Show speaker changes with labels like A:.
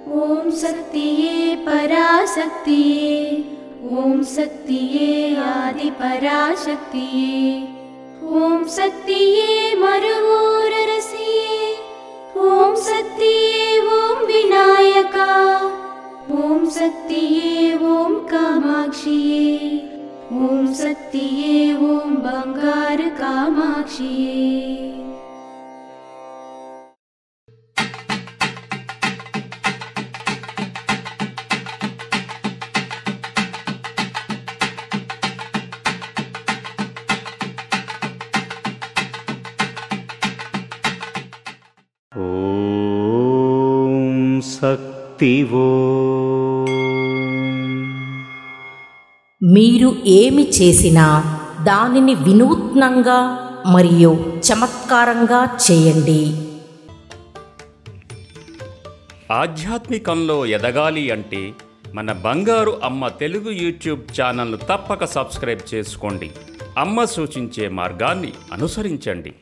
A: ओम शक्तिये पराशक्तिये, ओम शक्तिये आदि पराशक्तिये, ओम शक्तिये मरुवोररसिये, ओम शक्तिये ओम विनायका, ओम शक्तिये ओम कामाक्षिये, ओम शक्तिये ओम बंगार कामाक्षिये।
B: ఓం శక్తి ఓం.
C: మీరు ఏమి చేసినా దానిని వినూత్నంగా మరియు చమత్కారంగా చేయండి.
D: ఆధ్యాత్మికంలో ఎదగాలి అంటే మన బంగారు అమ్మ తెలుగు యూట్యూబ్ ఛానల్ను తప్పక సబ్స్క్రైబ్ చేసుకోండి. అమ్మ సూచించే మార్గాన్ని అనుసరించండి.